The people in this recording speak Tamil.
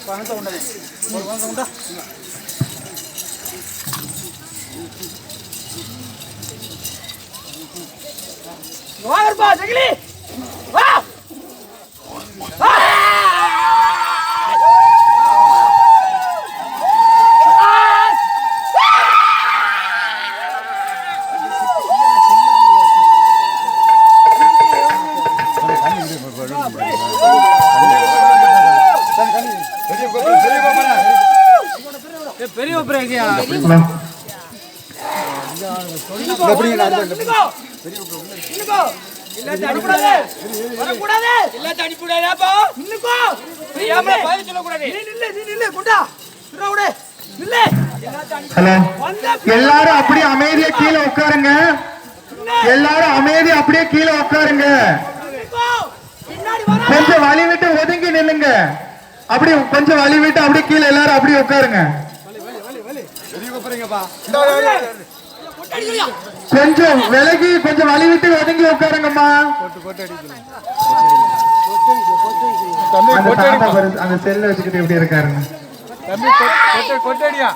பணத்தை உண்டது ஒரு பணத்தை உண்டா வாங்கப்பா ஜெகலி வா பெரிய ஒப்பரையா எல்லாரும் அப்படியே அமைதியா கீழே உட்காருங்க. எல்லாரும் அமைதியா அப்படியே கீழே உட்காருங்க. கொஞ்சம் வழி விட்டு ஒதுங்கி நில்லுங்க. அப்படி கொஞ்சம் வழி விட்டு அப்படியே கீழே எல்லாரும் அப்படியே உட்காருங்க. கொஞ்சம் விலகி கொஞ்சம் வழி விட்டு ஒதுங்கி உட்காருங்கம்மா. அந்த செல்ல வச்சுக்கிட்டு எப்படி இருக்காருங்க? கொட்டடியா